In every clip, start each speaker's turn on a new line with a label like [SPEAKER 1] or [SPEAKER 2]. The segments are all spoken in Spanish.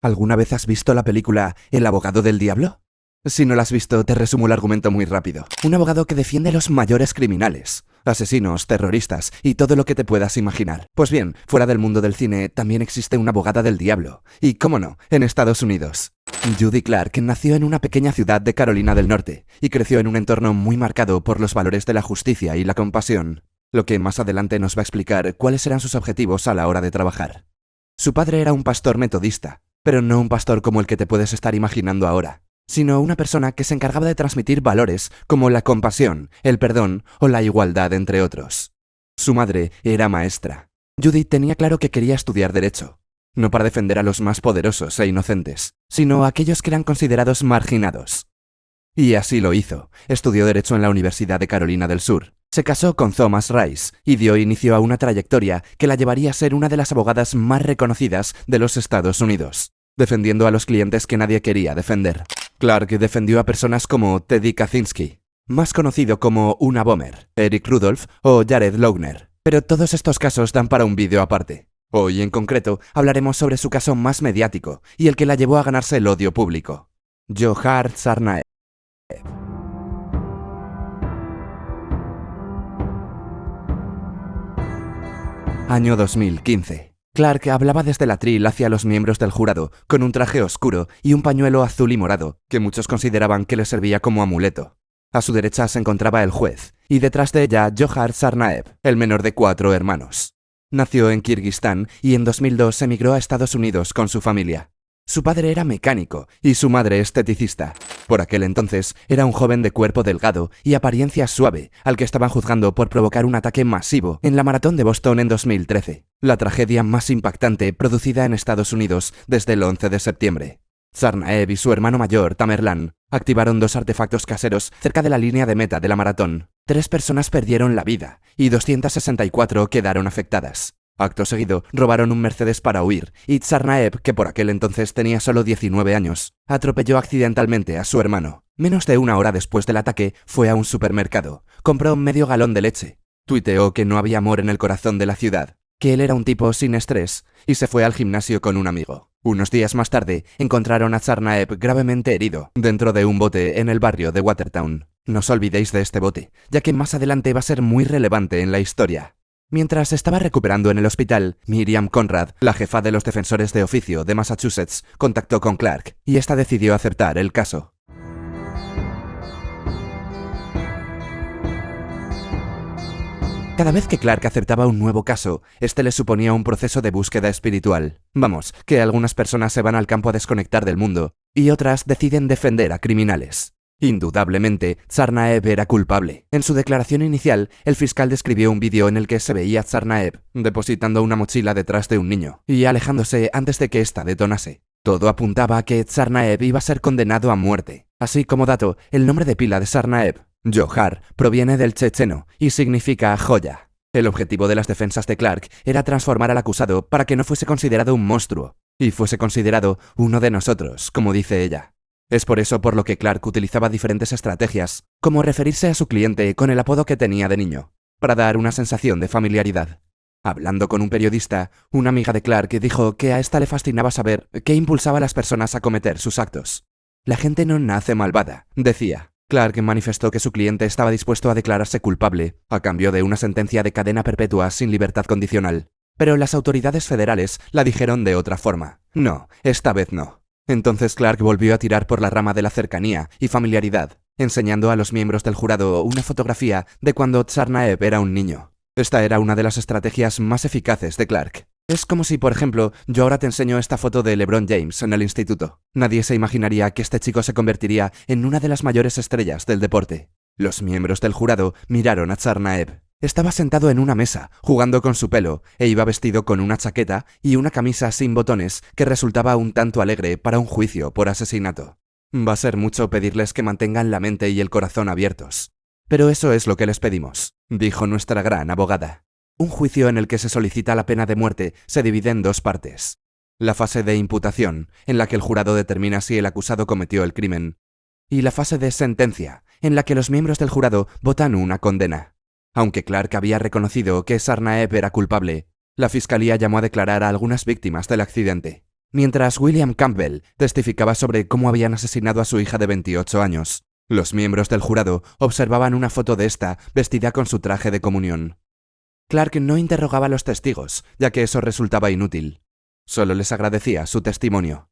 [SPEAKER 1] ¿Alguna vez has visto la película El abogado del diablo? Si no la has visto, te resumo el argumento muy rápido. Un abogado que defiende a los mayores criminales, asesinos, terroristas y todo lo que te puedas imaginar. Pues bien, fuera del mundo del cine también existe una abogada del diablo. Y, cómo no, en Estados Unidos. Judy Clark nació en una pequeña ciudad de Carolina del Norte y creció en un entorno muy marcado por los valores de la justicia y la compasión, lo que más adelante nos va a explicar cuáles eran sus objetivos a la hora de trabajar. Su padre era un pastor metodista, pero no un pastor como el que te puedes estar imaginando ahora, sino una persona que se encargaba de transmitir valores como la compasión, el perdón o la igualdad, entre otros. Su madre era maestra. Judy tenía claro que quería estudiar Derecho, no para defender a los más poderosos e inocentes, sino a aquellos que eran considerados marginados. Y así lo hizo. Estudió Derecho en la Universidad de Carolina del Sur. Se casó con Thomas Rice y dio inicio a una trayectoria que la llevaría a ser una de las abogadas más reconocidas de los Estados Unidos, defendiendo a los clientes que nadie quería defender. Clark defendió a personas como Teddy Kaczynski, más conocido como Una Bomber, Eric Rudolph o Jared Lohner. Pero todos estos casos dan para un vídeo aparte. Hoy, en concreto, hablaremos sobre su caso más mediático y el que la llevó a ganarse el odio público: Johar Tsarnaev. Año 2015. Clark hablaba desde el atril hacia los miembros del jurado, con un traje oscuro y un pañuelo azul y morado, que muchos consideraban que le servía como amuleto. A su derecha se encontraba el juez, y detrás de ella Johar Tsarnaev, el menor de 4 hermanos. Nació en Kirguistán y en 2002 emigró a Estados Unidos con su familia. Su padre era mecánico y su madre esteticista. Por aquel entonces era un joven de cuerpo delgado y apariencia suave, al que estaban juzgando por provocar un ataque masivo en la maratón de Boston en 2013, la tragedia más impactante producida en Estados Unidos desde el 11 de septiembre. Tsarnaev y su hermano mayor, Tamerlan, activaron 2 artefactos caseros cerca de la línea de meta de la maratón. 3 personas perdieron la vida y 264 quedaron afectadas. Acto seguido, robaron un Mercedes para huir y Tsarnaev, que por aquel entonces tenía solo 19 años, atropelló accidentalmente a su hermano. Menos de 1 hora después del ataque, fue a un supermercado, compró medio galón de leche, tuiteó que no había amor en el corazón de la ciudad, que él era un tipo sin estrés y se fue al gimnasio con un amigo. Unos días más tarde, encontraron a Tsarnaev gravemente herido dentro de un bote en el barrio de Watertown. No os olvidéis de este bote, ya que más adelante va a ser muy relevante en la historia. Mientras estaba recuperando en el hospital, Miriam Conrad, la jefa de los defensores de oficio de Massachusetts, contactó con Clark y esta decidió aceptar el caso. Cada vez que Clark aceptaba un nuevo caso, este le suponía un proceso de búsqueda espiritual. Vamos, que algunas personas se van al campo a desconectar del mundo y otras deciden defender a criminales. Indudablemente, Tsarnaev era culpable. En su declaración inicial, el fiscal describió un vídeo en el que se veía a Tsarnaev depositando una mochila detrás de un niño y alejándose antes de que ésta detonase. Todo apuntaba a que Tsarnaev iba a ser condenado a muerte. Así como dato, el nombre de pila de Tsarnaev, Johar, proviene del checheno y significa joya. El objetivo de las defensas de Clark era transformar al acusado para que no fuese considerado un monstruo y fuese considerado uno de nosotros, como dice ella. Es por eso por lo que Clark utilizaba diferentes estrategias, como referirse a su cliente con el apodo que tenía de niño, para dar una sensación de familiaridad. Hablando con un periodista, una amiga de Clark dijo que a esta le fascinaba saber qué impulsaba a las personas a cometer sus actos. La gente no nace malvada, decía. Clark manifestó que su cliente estaba dispuesto a declararse culpable, a cambio de una sentencia de cadena perpetua sin libertad condicional. Pero las autoridades federales la dijeron de otra forma. No, esta vez no. Entonces Clark volvió a tirar por la rama de la cercanía y familiaridad, enseñando a los miembros del jurado una fotografía de cuando Tsarnaev era un niño. Esta era una de las estrategias más eficaces de Clark. Es como si, por ejemplo, yo ahora te enseño esta foto de LeBron James en el instituto. Nadie se imaginaría que este chico se convertiría en una de las mayores estrellas del deporte. Los miembros del jurado miraron a Tsarnaev. Estaba sentado en una mesa, jugando con su pelo, e iba vestido con una chaqueta y una camisa sin botones que resultaba un tanto alegre para un juicio por asesinato. Va a ser mucho pedirles que mantengan la mente y el corazón abiertos. Pero eso es lo que les pedimos, dijo nuestra gran abogada. Un juicio en el que se solicita la pena de muerte se divide en 2 partes. La fase de imputación, en la que el jurado determina si el acusado cometió el crimen, y la fase de sentencia, en la que los miembros del jurado votan una condena. Aunque Clark había reconocido que Tsarnaev era culpable, la fiscalía llamó a declarar a algunas víctimas del accidente. Mientras William Campbell testificaba sobre cómo habían asesinado a su hija de 28 años, los miembros del jurado observaban una foto de esta vestida con su traje de comunión. Clark no interrogaba a los testigos, ya que eso resultaba inútil. Solo les agradecía su testimonio.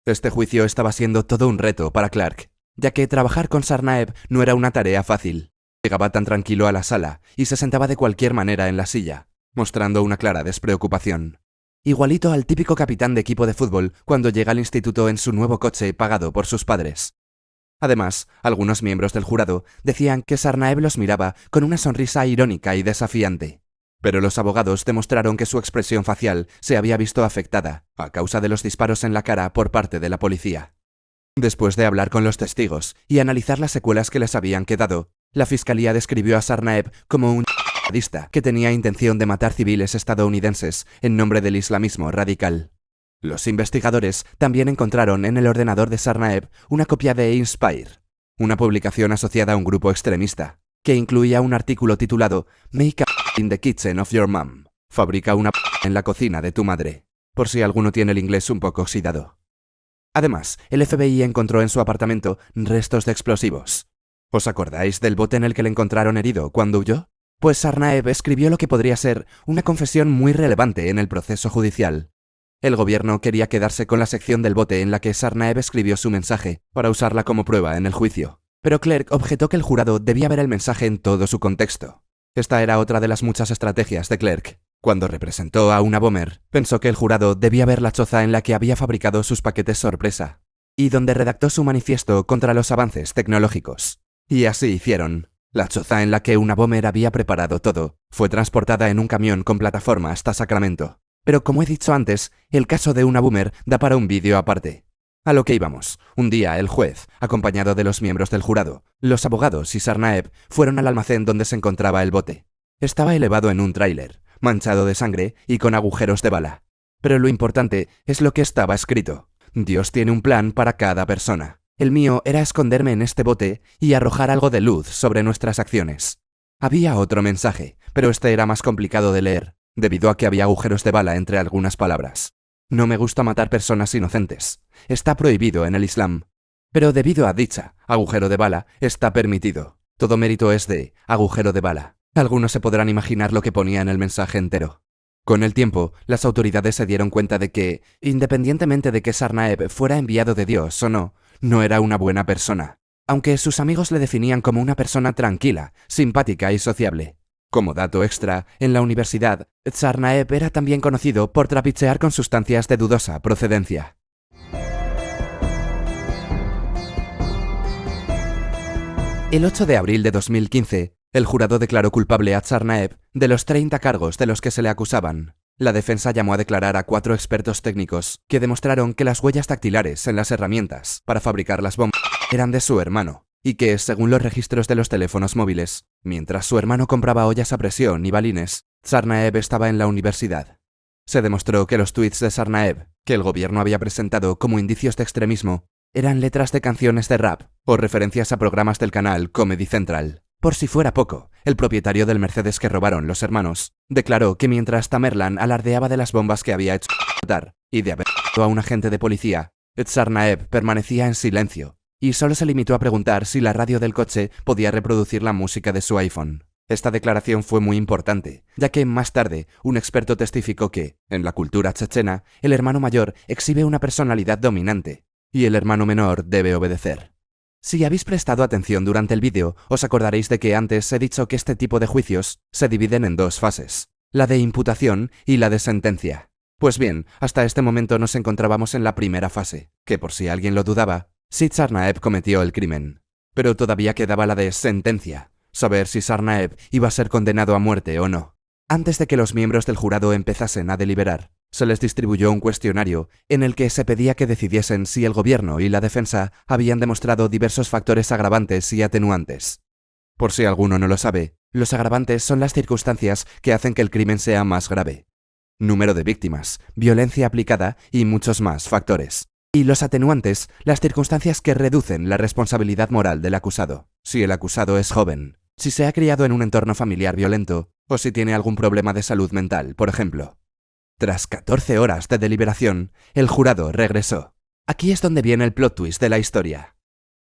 [SPEAKER 1] Este juicio estaba siendo todo un reto para Clark, ya que trabajar con Tsarnaev no era una tarea fácil. Llegaba tan tranquilo a la sala y se sentaba de cualquier manera en la silla, mostrando una clara despreocupación. Igualito al típico capitán de equipo de fútbol cuando llega al instituto en su nuevo coche pagado por sus padres. Además, algunos miembros del jurado decían que Tsarnaev los miraba con una sonrisa irónica y desafiante. Pero los abogados demostraron que su expresión facial se había visto afectada a causa de los disparos en la cara por parte de la policía. Después de hablar con los testigos y analizar las secuelas que les habían quedado, la fiscalía describió a Tsarnaev como un jihadista que tenía intención de matar civiles estadounidenses en nombre del islamismo radical. Los investigadores también encontraron en el ordenador de Tsarnaev una copia de Inspire, una publicación asociada a un grupo extremista, que incluía un artículo titulado Make a in the kitchen of your mom. Fabrica una en la cocina de tu madre, por si alguno tiene el inglés un poco oxidado. Además, el FBI encontró en su apartamento restos de explosivos. ¿Os acordáis del bote en el que le encontraron herido cuando huyó? Pues Tsarnaev escribió lo que podría ser una confesión muy relevante en el proceso judicial. El gobierno quería quedarse con la sección del bote en la que Tsarnaev escribió su mensaje para usarla como prueba en el juicio. Pero Clark objetó que el jurado debía ver el mensaje en todo su contexto. Esta era otra de las muchas estrategias de Clark. Cuando representó a una bomber, pensó que el jurado debía ver la choza en la que había fabricado sus paquetes sorpresa, y donde redactó su manifiesto contra los avances tecnológicos. Y así hicieron. La choza en la que una bomber había preparado todo fue transportada en un camión con plataforma hasta Sacramento. Pero como he dicho antes, el caso de una boomer da para un vídeo aparte. A lo que íbamos. Un día el juez, acompañado de los miembros del jurado, los abogados y Tsarnaev, fueron al almacén donde se encontraba el bote. Estaba elevado en un tráiler, manchado de sangre y con agujeros de bala. Pero lo importante es lo que estaba escrito. Dios tiene un plan para cada persona. El mío era esconderme en este bote y arrojar algo de luz sobre nuestras acciones. Había otro mensaje, pero este era más complicado de leer, debido a que había agujeros de bala entre algunas palabras. No me gusta matar personas inocentes. Está prohibido en el Islam. Pero debido a dicha agujero de bala, está permitido. Todo mérito es de agujero de bala. Algunos se podrán imaginar lo que ponía en el mensaje entero. Con el tiempo, las autoridades se dieron cuenta de que, independientemente de que Tsarnaev fuera enviado de Dios o no, no era una buena persona. Aunque sus amigos le definían como una persona tranquila, simpática y sociable. Como dato extra, en la universidad, Tsarnaev era también conocido por trapichear con sustancias de dudosa procedencia. El 8 de abril de 2015, el jurado declaró culpable a Tsarnaev de los 30 cargos de los que se le acusaban. La defensa llamó a declarar a 4 expertos técnicos que demostraron que las huellas dactilares en las herramientas para fabricar las bombas eran de su hermano, y que, según los registros de los teléfonos móviles, mientras su hermano compraba ollas a presión y balines, Tsarnaev estaba en la universidad. Se demostró que los tweets de Tsarnaev, que el gobierno había presentado como indicios de extremismo, eran letras de canciones de rap o referencias a programas del canal Comedy Central. Por si fuera poco, el propietario del Mercedes que robaron los hermanos declaró que mientras Tamerlan alardeaba de las bombas que había hecho explotar y de haber matado a un agente de policía, Tsarnaev permanecía en silencio y solo se limitó a preguntar si la radio del coche podía reproducir la música de su iPhone. Esta declaración fue muy importante, ya que más tarde un experto testificó que, en la cultura chechena, el hermano mayor exhibe una personalidad dominante y el hermano menor debe obedecer. Si habéis prestado atención durante el vídeo, os acordaréis de que antes he dicho que este tipo de juicios se dividen en 2 fases, la de imputación y la de sentencia. Pues bien, hasta este momento nos encontrábamos en la primera fase, que por si alguien lo dudaba, sí Tsarnaev cometió el crimen. Pero todavía quedaba la de sentencia, saber si Tsarnaev iba a ser condenado a muerte o no. Antes de que los miembros del jurado empezasen a deliberar, se les distribuyó un cuestionario en el que se pedía que decidiesen si el gobierno y la defensa habían demostrado diversos factores agravantes y atenuantes. Por si alguno no lo sabe, los agravantes son las circunstancias que hacen que el crimen sea más grave. Número de víctimas, violencia aplicada y muchos más factores. Y los atenuantes, las circunstancias que reducen la responsabilidad moral del acusado. Si el acusado es joven, si se ha criado en un entorno familiar violento o si tiene algún problema de salud mental, por ejemplo. Tras 14 horas de deliberación, el jurado regresó. Aquí es donde viene el plot twist de la historia.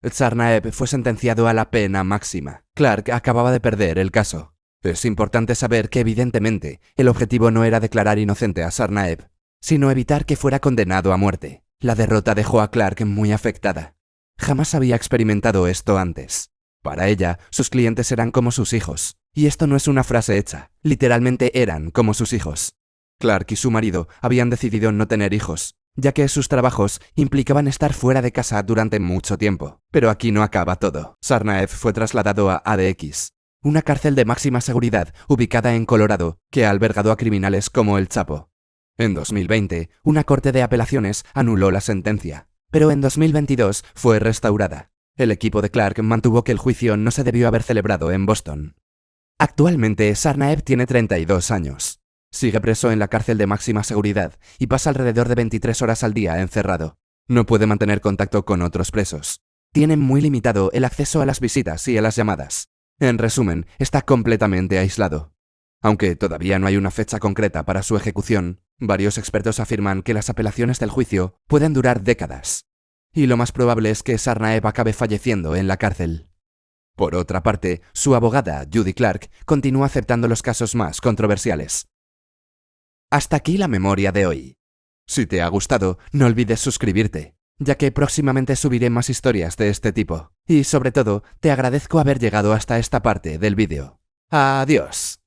[SPEAKER 1] Tsarnaev fue sentenciado a la pena máxima. Clark acababa de perder el caso. Es importante saber que evidentemente el objetivo no era declarar inocente a Tsarnaev, sino evitar que fuera condenado a muerte. La derrota dejó a Clark muy afectada. Jamás había experimentado esto antes. Para ella, sus clientes eran como sus hijos. Y esto no es una frase hecha. Literalmente eran como sus hijos. Clark y su marido habían decidido no tener hijos, ya que sus trabajos implicaban estar fuera de casa durante mucho tiempo. Pero aquí no acaba todo. Tsarnaev fue trasladado a ADX, una cárcel de máxima seguridad ubicada en Colorado que ha albergado a criminales como el Chapo. En 2020, una corte de apelaciones anuló la sentencia, pero en 2022 fue restaurada. El equipo de Clark mantuvo que el juicio no se debió haber celebrado en Boston. Actualmente, Tsarnaev tiene 32 años. Sigue preso en la cárcel de máxima seguridad y pasa alrededor de 23 horas al día encerrado. No puede mantener contacto con otros presos. Tiene muy limitado el acceso a las visitas y a las llamadas. En resumen, está completamente aislado. Aunque todavía no hay una fecha concreta para su ejecución, varios expertos afirman que las apelaciones del juicio pueden durar décadas. Y lo más probable es que Tsarnaev acabe falleciendo en la cárcel. Por otra parte, su abogada, Judy Clark, continúa aceptando los casos más controversiales. Hasta aquí la memoria de hoy. Si te ha gustado, no olvides suscribirte, ya que próximamente subiré más historias de este tipo. Y sobre todo, te agradezco haber llegado hasta esta parte del vídeo. ¡Adiós!